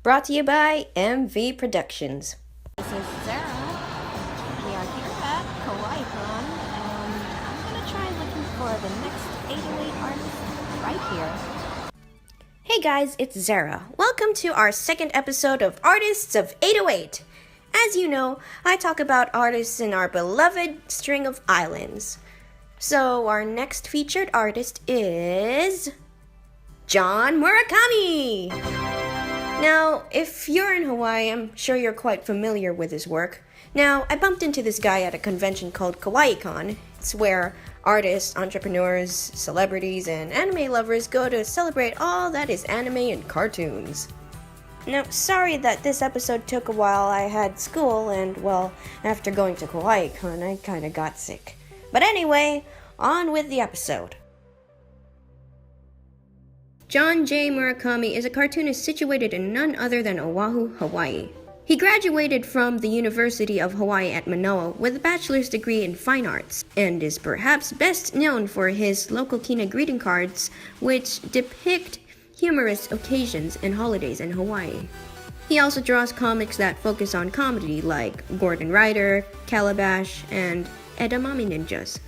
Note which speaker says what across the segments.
Speaker 1: Brought to you by MV Productions.
Speaker 2: This is Sarah. We are here at KawaiiCon, and I'm gonna try looking for the next 808 artist right here.
Speaker 1: Hey guys, it's Zara. Welcome to our second episode of Artists of 808. As you know, I talk about artists in our beloved string of islands. So our next featured artist is Jon Murakami. Now, if you're in Hawaii, I'm sure you're quite familiar with his work. Now, I bumped into this guy at a convention called KawaiiCon. It's where artists, entrepreneurs, celebrities, and anime lovers go to celebrate all that is anime and cartoons. Now, sorry that this episode took a while. I had school, and well, after going to KawaiiCon, I kinda got sick. But anyway, on with the episode. Jon J. Murakami is a cartoonist situated in none other than Oahu, Hawaii. He graduated from the University of Hawaii at Manoa with a bachelor's degree in fine arts, and is perhaps best known for his local kina greeting cards, which depict humorous occasions and holidays in Hawaii. He also draws comics that focus on comedy like Gordon Rider, Calabash, and Edamame Ninjas.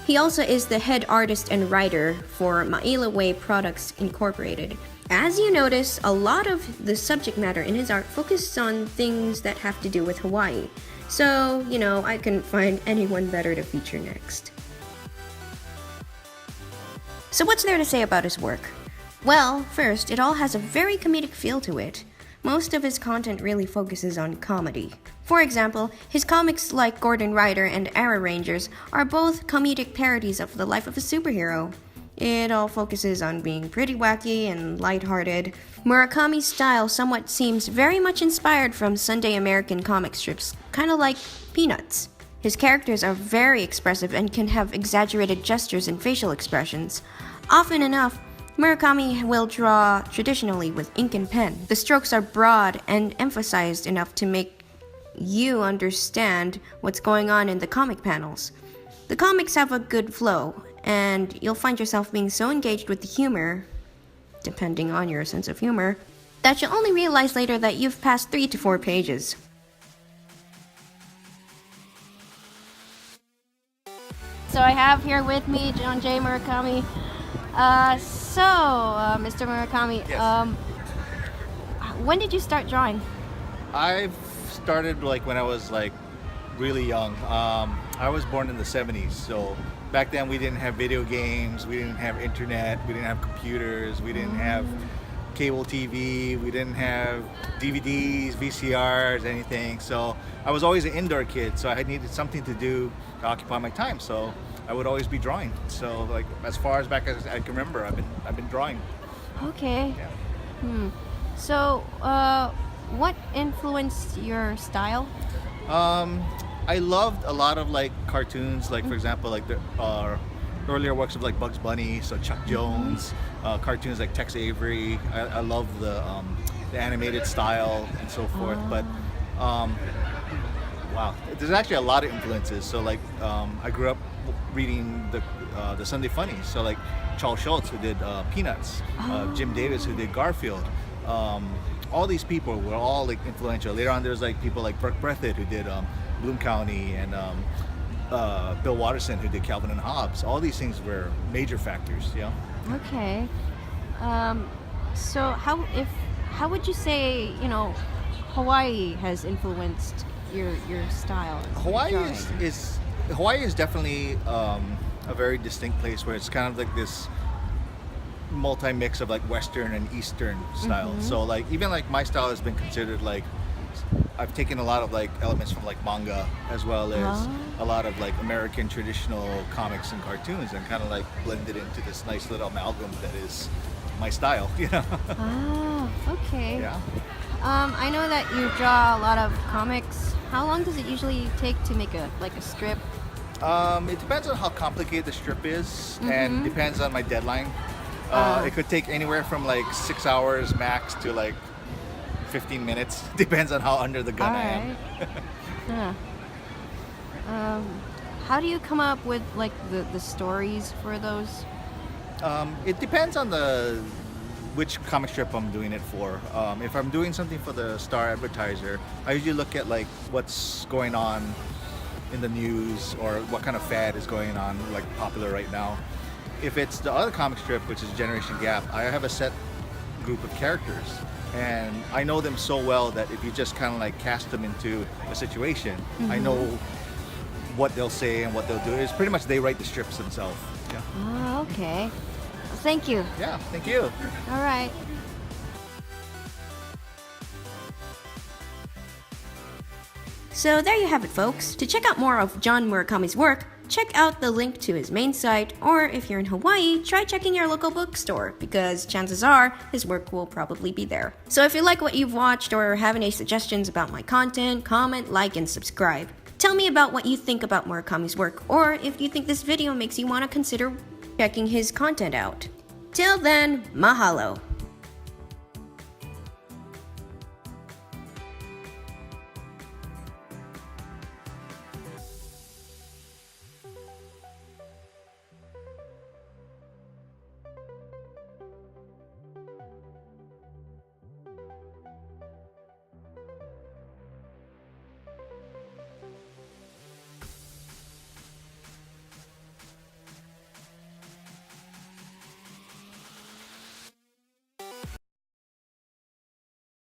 Speaker 1: He also is the head artist and writer for Maila Way Products Incorporated. As you notice, a lot of the subject matter in his art focuses on things that have to do with Hawaii. So, I couldn't find anyone better to feature next. So what's there to say about his work? Well, first, it all has a very comedic feel to it. Most of his content really focuses on comedy. For example, his comics like Gordon Rider and Arrow Rangers are both comedic parodies of the life of a superhero. It all focuses on being pretty wacky and lighthearted. Murakami's style somewhat seems very much inspired from Sunday American comic strips, kind of like Peanuts. His characters are very expressive and can have exaggerated gestures and facial expressions. Often enough, Murakami will draw traditionally with ink and pen. The strokes are broad and emphasized enough to make you understand what's going on in the comic panels. The comics have a good flow, and you'll find yourself being so engaged with the humor, depending on your sense of humor, that you'll only realize later that you've passed 3 to 4 pages.
Speaker 2: So I have here with me Jon J. Murakami. Mr. Murakami,
Speaker 3: Yes.
Speaker 2: When did you start drawing?
Speaker 3: I've started when I was really young. I was born in the 70s, so back then we didn't have video games, we didn't have internet, we didn't have computers, we didn't have cable TV, we didn't have DVDs, VCRs, anything. So I was always an indoor kid, so I had needed something to do to occupy my time. So I would always be drawing. So as far as back as I can remember, I've been drawing.
Speaker 2: Okay.
Speaker 3: Yeah.
Speaker 2: So, what influenced your style?
Speaker 3: I loved a lot of cartoons, for example, the earlier works of Bugs Bunny, so Chuck Jones, cartoons like Tex Avery. I love the animated style and so forth. But wow, there's actually a lot of influences. So I grew up reading the Sunday Funnies. So Charles Schultz, who did Peanuts, Jim Davis, who did Garfield. All these people were all influential. Later on, there's people like Burke Breathitt, who did Bloom County, and Bill Watterson, who did Calvin and Hobbes. All these things were major factors. Yeah.
Speaker 2: Okay. So how would you say Hawaii has influenced your style?
Speaker 3: Hawaii is definitely a very distinct place where it's kind of this multi-mix of Western and Eastern style. So even my style has been considered I've taken a lot of elements from manga, as well as a lot of American traditional comics and cartoons, and kind of blended into this nice little amalgam that is my style.
Speaker 2: Okay.
Speaker 3: Yeah.
Speaker 2: I know that you draw a lot of comics. How long does it usually take to make a strip?
Speaker 3: It depends on how complicated the strip is, and depends on my deadline. It could take anywhere from 6 hours max to 15 minutes. Depends on how under the gun I am.
Speaker 2: How do you come up with the stories for those?
Speaker 3: It depends on which comic strip I'm doing it for. If I'm doing something for the Star Advertiser, I usually look at like what's going on in the news or what kind of fad is going on, like popular right now. If it's the other comic strip, which is Generation Gap, I have a set group of characters, and I know them so well that if you just kind of like cast them into a situation, I know what they'll say and what they'll do. It's pretty much they write the strips themselves. Yeah.
Speaker 2: Oh, okay. Well, thank you.
Speaker 3: Yeah. Thank you.
Speaker 2: All right.
Speaker 1: So there you have it, folks. To check out more of Jon Murakami's work, check out the link to his main site, or if you're in Hawaii, try checking your local bookstore, because chances are his work will probably be there. So if you like what you've watched or have any suggestions about my content, comment, like, and subscribe. Tell me about what you think about Murakami's work, or if you think this video makes you want to consider checking his content out. Till then, mahalo!